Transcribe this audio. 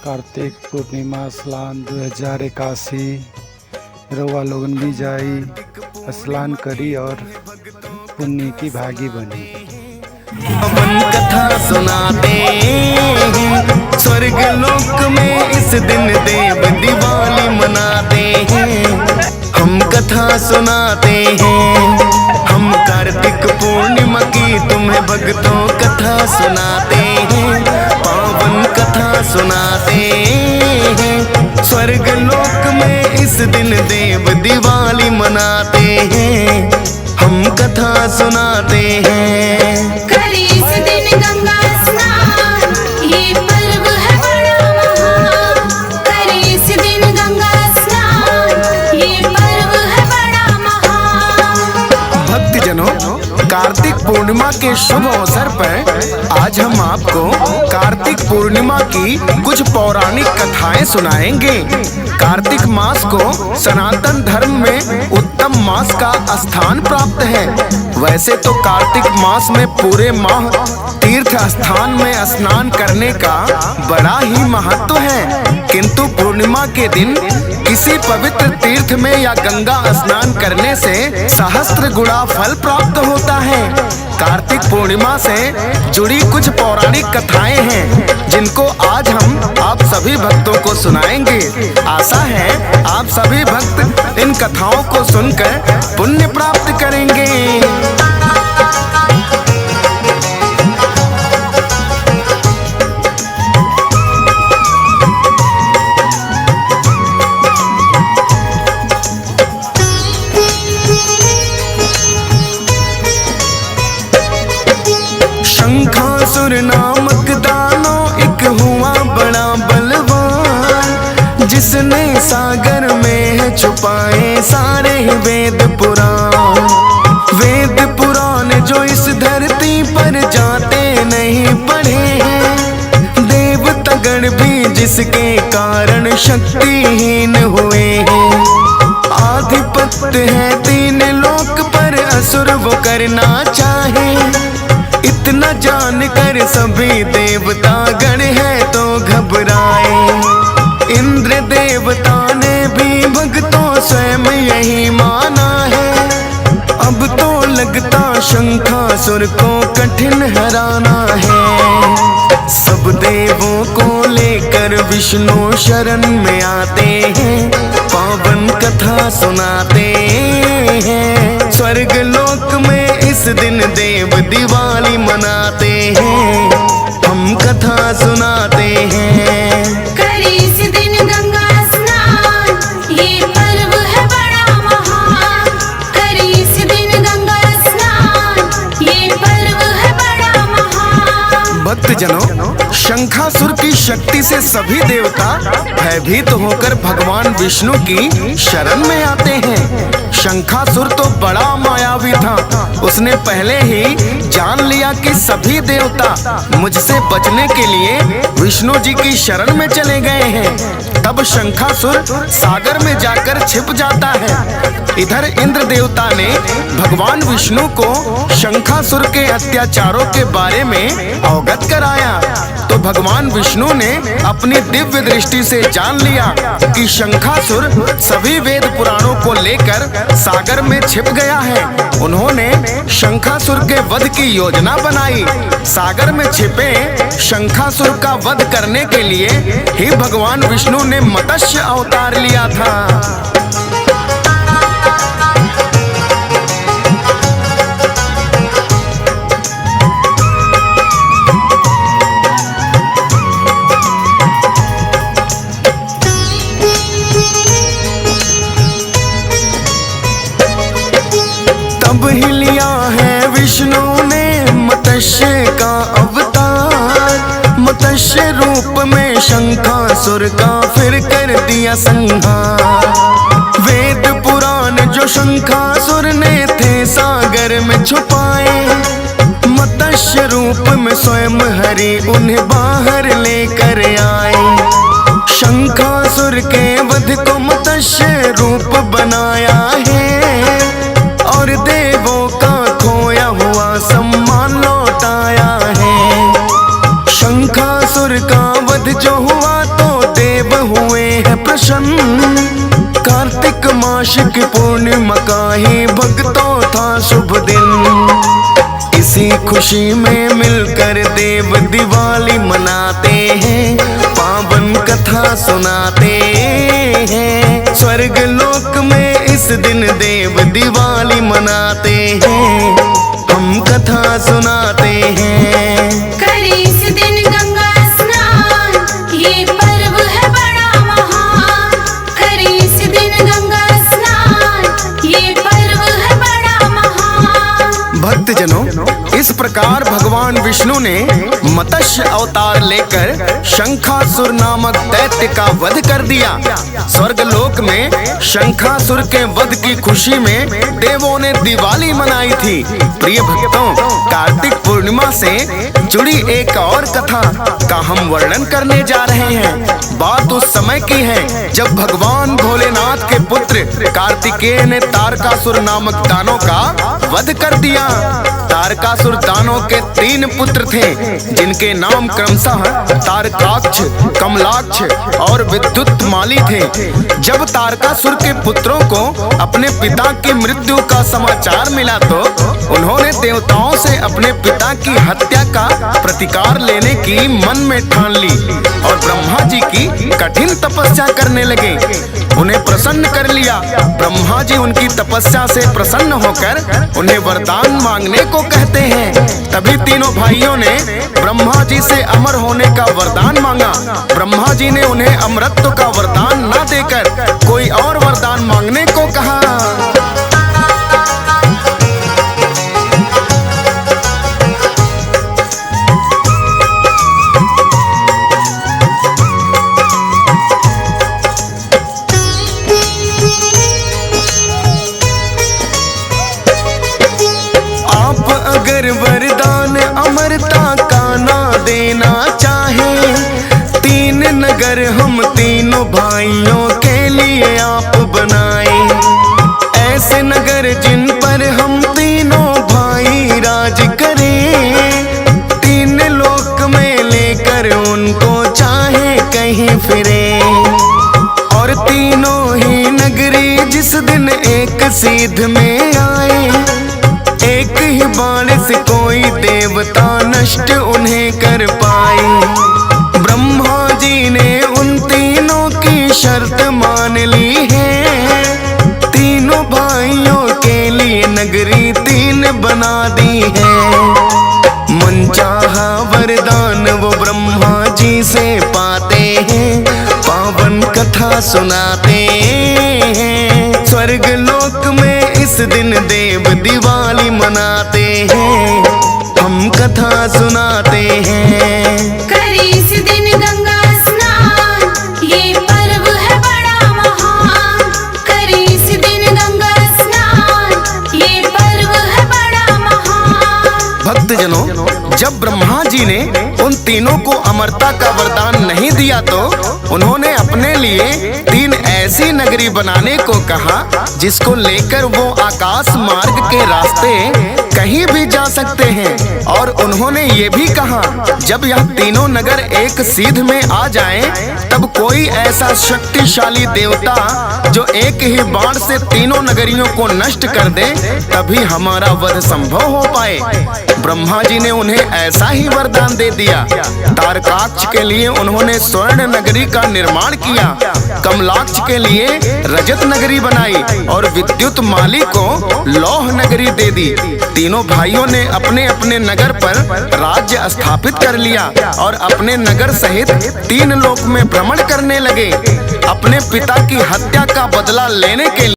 कार्तिक पूर्णिमा स्नान 2081 रउआ लोगन भी जाई, स्नान करी और पुण्य की भागी बनी। अपन कथा सुनाते हैं स्वर्ग लोक में, इस दिन देव दिवाली मनाते हैं। हम कथा सुनाते हैं, हम कार्तिक पूर्णिमा की तुम्हें भक्तों कथा सुनाते हैं। पावन कथा सुनाते हैं, स्वर्ग लोक में इस दिन देव दिवाली मनाते हैं। हम कथा सुनाते हैं। इस दिन गंगा स्नान, ये पर्व है बड़ा महान। करे इस दिन गंगा स्नान, ये पर्व है बड़ा महान। भक्तजनों, कार्तिक पूर्णिमा के शुभ अवसर पर आज हम आपको कार्तिक पूर्णिमा की कुछ पौराणिक कथाएं सुनाएंगे। कार्तिक मास को सनातन धर्म में उत्तम मास का स्थान प्राप्त है। वैसे तो कार्तिक मास में पूरे माह तीर्थ स्थान में स्नान करने का बड़ा ही महत्व है, किंतु पूर्णिमा के दिन किसी पवित्र तीर्थ में या गंगा स्नान करने से सहस्त्र गुणा फल प्राप्त होता है। कार्तिक पूर्णिमा से जुड़ी कुछ पौराणिक कथाएं हैं, जिनको आज हम आप सभी भक्तों को सुनाएंगे। आशा है आप सभी भक्त इन कथाओं को सुनकर पुण्य प्राप्त करेंगे। शंखासुर नामक दानो एक हुआ बड़ा बलवान, जिसने सागर में है छुपाए सारे वेद पुराण। वेद पुराण जो इस धरती पर जाते नहीं पढ़े हैं, देवतागण भी जिसके कारण शक्तिहीन हुए हैं। आधिपत्य है तीन लोक पर, असुर वो करना चाहे। इतना जानकर सभी देवता गण है तो घबराए। इंद्र देवता ने भी भक्तों स्वयं यही माना है। अब तो लगता शंखासुर को कठिन हराना है। सब देवों को लेकर विष्णु शरण में आते हैं, पावन कथा सुनाते हैं। स्वर्ग लोक में इस दिन देव दिवाली मनाते हैं। हम कथा सुनाते हैं। करे इस दिन गंगा स्नान, ये पर्व है बड़ा महान। करे इस दिन गंगा स्नान, ये पर्व है बड़ा महान। भक्तजनों, शंखासुर की शक्ति से सभी देवता भयभीत होकर भगवान विष्णु की शरण में आते हैं। शंखासुर तो बड़ा मायावी था, उसने पहले ही जान लिया कि सभी देवता मुझसे बचने के लिए विष्णु जी की शरण में चले गए हैं। तब शंखासुर सागर में जाकर छिप जाता है। इधर इंद्र देवता ने भगवान विष्णु को शंखासुर के अत्याचारों के बारे में अवगत कराया, तो भगवान विष्णु ने अपनी दिव्य दृष्टि से जान लिया कि शंखासुर सभी वेद पुराणों को लेकर सागर में छिप गया है। उन्होंने शंखासुर के वध की योजना बनाई। सागर में छिपे शंखासुर का वध करने के लिए ही भगवान विष्णु ने मत्स्य अवतार लिया था। तब ही लिया है विष्णु ने मत्स्य का अवतार। मत्स्य रूप में शंखासुर का फिर कर दिया संहार। वेद पुराण जो शंखासुर ने थे सागर में छुपाए, मत्स्य रूप में स्वयं हरि उन्हें बाहर लेकर आए। शंखासुर के वध को मत्स्य रूप बनाया है, और देवों का खोया हुआ सम्मान लौटाया है। शंखासुर का वध जो हुआ तो मास की पूर्णिमा का ही भक्तों था शुभ दिन। इसी खुशी में मिलकर देव दिवाली मनाते हैं, पावन कथा सुनाते हैं। स्वर्ग लोक में इस दिन देव दिवाली मनाते हैं, हम कथा सुनाते हैं। करे इस दिन गंगा स्नान, ये पर्व है बड़ा महान। करे इस दिन गंगा स्नान, ये पर्व है बड़ा महान। भक्तजनों, इस प्रकार भगवान विष्णु ने मत्स्य अवतार लेकर शंखासुर नामक दैत्य का वध कर दिया। स्वर्गलोक में शंखासुर के वध की खुशी में देवों ने दिवाली मनाई थी। प्रिय भक्तों, कार्तिक पूर्णिमा से जुड़ी एक और कथा का हम वर्णन करने जा रहे हैं। बात उस समय की है जब भगवान भोलेनाथ के पुत्र कार्तिकेय ने तारकासुर नामक दानव का वध कर दिया। तारकासुर दानव के 3 पुत्र थे, जिनके नाम क्रमशः तारकाक्ष, कमलाक्ष और विद्युत माली थे। जब तारकासुर के पुत्रों को अपने पिता की मृत्यु का समाचार मिला तो उन्होंने देवताओं से अपने पिता की हत्या का प्रतिकार लेने की मन में ठान ली और ब्रह्मा जी की कठिन तपस्या करने लगे। उन्हें प्रसन्न कर लिया। ब्रह्मा जी उनकी तपस्या से प्रसन्न होकर उन्हें वरदान मांगने को कहते हैं। तभी तीनों भाइयों ने ब्रह्मा जी से अमर होने का वरदान मांगा। ब्रह्मा जी ने उन्हें अमरत्व का वरदान न देकर कोई और वरदान मांगने को कहा। अगर वरदान अमरता का ना देना चाहे, 3 नगर हम तीनों भाइयों के लिए आप बनाए। ऐसे नगर जिन पर हम तीनों भाई राज करें, 3 लोक में लेकर उनको चाहे कहीं फिरे। और तीनों ही नगरी जिस दिन एक सीध में आए, एक ही बाण से कोई देवता नष्ट उन्हें कर पाए। ब्रह्मा जी ने उन तीनों की शर्त मान ली है, तीनों भाइयों के लिए नगरी 3 बना दी है। मनचाहा वरदान वो ब्रह्मा जी से पाते हैं, पावन कथा सुनाते हैं। स्वर्ग लोक में इस दिन देव दिवाली मनाते हैं, हम कथा सुनाते हैं। करे इस दिन गंगा स्नान, ये पर्व है बड़ा महान। करे इस दिन गंगा स्नान, ये पर्व है बड़ा महान। भक्तजनों, जब ब्रह्मा जी ने उन तीनों को अमरता का वरदान नहीं दिया तो उन्होंने अपने लिए 3 ऐसी नगरी बनाने को कहा जिसको लेकर वो आकाश मार्ग के रास्ते कहीं भी जा सकते हैं। और उन्होंने ये भी कहा जब यह तीनों नगर एक सीध में आ जाएं, तब कोई ऐसा शक्तिशाली देवता जो एक ही बाण से तीनों नगरियों को नष्ट कर दे, तभी हमारा वध संभव हो पाए। ब्रह्मा जी ने उन्हें ऐसा ही वरदान दे दिया। तारकाक्ष के लिए उन्होंने स्वर्ण नगरी का निर्माण किया, कमलाक्ष के लिए रजत नगरी बनाई और विद्युत माली को लौह नगरी दे दी। तीनों भाइयों ने अपने अपने नगर पर राज्य स्थापित कर लिया और अपने नगर सहित 3 लोक में भ्रमण करने लगे। अपने पिता की हत्या का बदला लेने के लिए